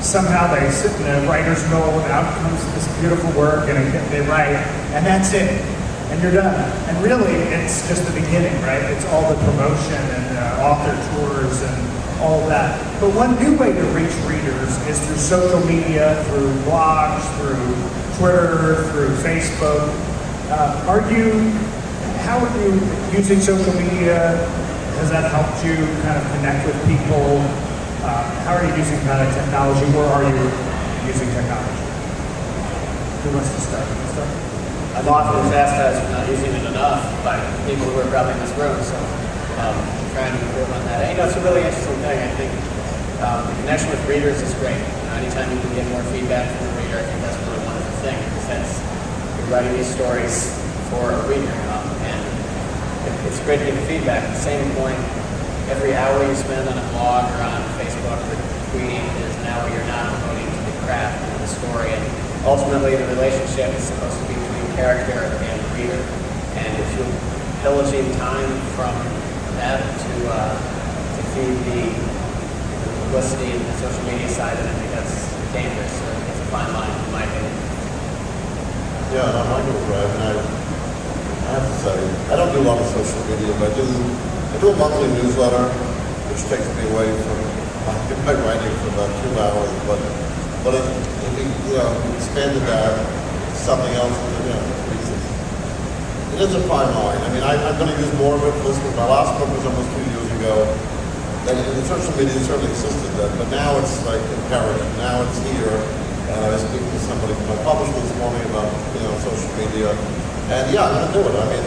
somehow they sit in the writer's mill, and out comes this beautiful work, and they write, and that's it, and you're done. And really, it's just the beginning, right? It's all the promotion and author tours and all of that. But one new way to reach readers is through social media, through blogs, through Twitter, through Facebook. How are you using social media? Has that helped you kind of connect with people? How are you using kind of technology? Where are you using technology? Who wants to start? I'm often chastised for not using it enough by people who are probably in this room, so I'm trying to improve on that. And, it's a really interesting thing. I think the connection with readers is great. Anytime you can get more feedback from a reader, I think that's a really wonderful thing, because you're writing these stories for a reader, and it's great to get feedback. At the same point, every hour you spend on a blog or on Facebook or tweeting is an hour you're not devoting to the craft and the story. And ultimately, the relationship is supposed to be between character and reader. And if you're pillaging time from that to feed the publicity and the social media side, then I think that's dangerous. It's a fine line, in my opinion. Yeah, I'm like Brad, and I have to say, I don't do a lot of social media, but I do a monthly newsletter, which takes me away from my writing for about 2 hours. But if you expanded that to something else, it is a fine line. I mean, I'm going to use more of it for this book. My last book was almost 2 years ago, and the social media certainly existed then, but now it's like imperative. Now it's here. And I was speaking to somebody from my publisher this morning about social media. And yeah, I'm going to do it. I mean,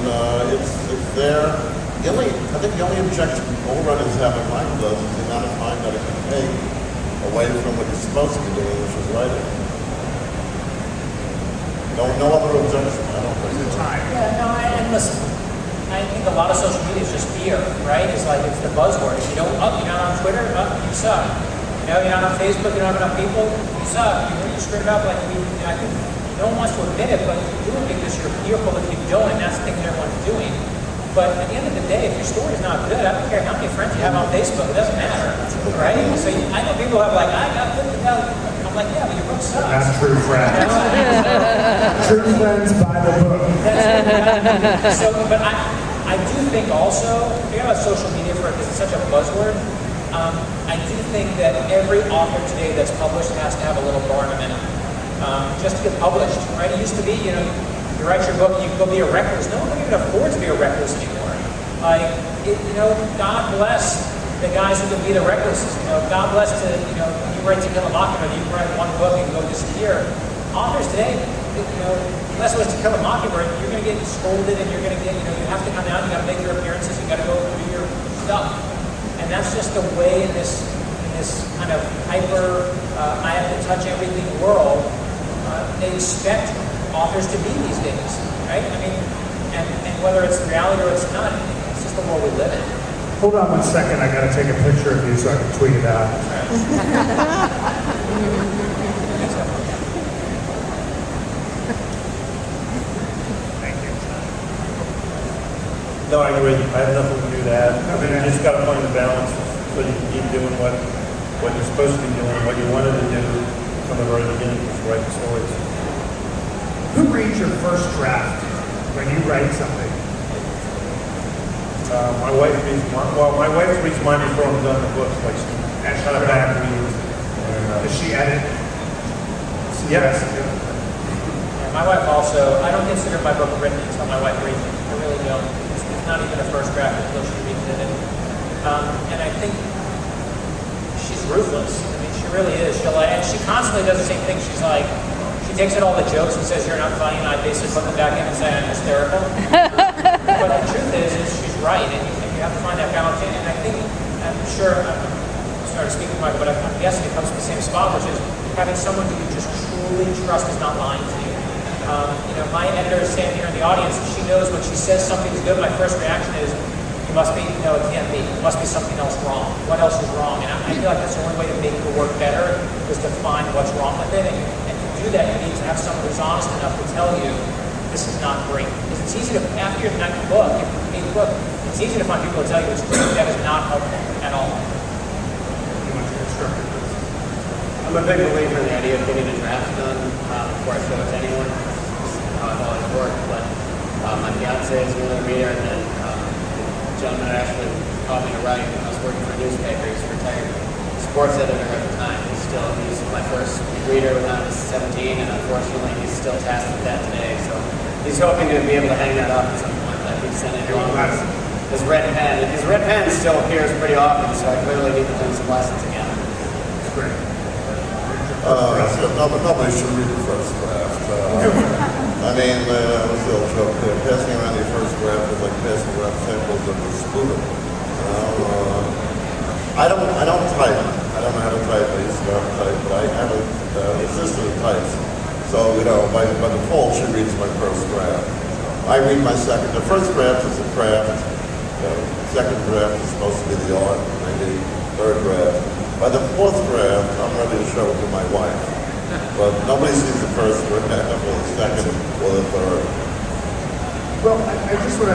it's there. I think the only objection all writers have in mind does is the amount of time that it can take away from what you're supposed to be doing, which is writing. No other objection. I don't think so. Yeah, no, and listen, I think a lot of social media is just fear, right? It's like it's the buzzword. If you're not on Twitter, you suck. You're not on Facebook, you don't have enough people, you suck. You screwed up. I think no one wants to admit it, but you do it because you're fearful if you don't, and that's the thing that everyone's doing. But at the end of the day, if your story's not good, I don't care how many friends you have on Facebook, it doesn't matter, right? So I know people have I got 50,000. I'm like, yeah, but your book sucks. That's true friends. True friends buy the book. But I do think also, forget about social media for it because it's such a buzzword. I do think that every author today that's published has to have a little bar in a minute, just to get published, right? It used to be, you write your book, you go be a recluse. No one can even afford to be a recluse anymore. God bless the guys who can be the recluses. God bless you write To Kill a Mockingbird, you write one book and go disappear. Authors today, unless it was To Kill a Mockingbird, you're going to get scolded and you're going to get, you have to come out, you got to make your appearances, you got to go do your stuff. And that's just the way in this kind of hyper, I have to touch everything world, they expect authors to be these days, right? I mean, and whether it's reality or it's not, it's just the world we live in. Hold on 1 second, I got to take a picture of you so I can tweet it out. Thank you. No, I agree. I have nothing new to add. You just got to find the balance so you can keep doing what you're supposed to be doing, what you wanted to do from the very beginning, just write the stories. Who reads your first draft when you write something? My wife reads mine. Well, my wife reads mine before I'm done the book. Like, she kind of back reads. Does she edit? Yes. Yeah, my wife also, I don't consider my book written until my wife reads it. I really don't. It's not even a first draft until she reads it. And I think she's ruthless. I mean, she really is. And she constantly does the same thing. She's like, she takes in all the jokes and says, you're not funny, and I basically put them back in and say I'm hysterical. But the truth is she's right, and you have to find that balance. And I think, I'm sure, I'm started speaking about it, but I'm guessing it comes from the same spot, which is having someone who you just truly trust is not lying to you. My editor is standing here in the audience, and she knows when she says something's good, my first reaction is, it must be, no, it can't be. It must be something else wrong. What else is wrong? And I feel like that's the only way to make the work better is to find what's wrong with it. And to do that, you need to have someone who's honest enough to tell you, this is not great. Because it's easy to, after you're done the book, if you made the book, it's easy to find people to tell you it's great. That is not helpful at all. I'm a big believer in the idea of getting a draft done before I show it to anyone. This is how I've always worked, but my fiance is an early reader, and then the gentleman that actually taught me to write when I was working for a newspaper. He's a retired sports editor at the time. He's my first reader when I was 17, and unfortunately he's still tasked with that today. So he's hoping to be able to hang that up at some point. Like he sent it along with his red pen. And his red pen still appears pretty often, so I clearly need to learn some lessons again. It's great. So nobody should read the first draft. I mean, what's the old joke? Passing around your first draft is like passing around samples of the spoon. I don't type. I don't know how to type. I used to know how to type, but I have an assistant who types. So, by default, she reads my first draft. I read my second. The first draft is a craft. The second draft is supposed to be the art. Maybe third draft. By the fourth draft, I'm ready to show it to my wife. But nobody sees the first draft or the second or the third. Well, I just want to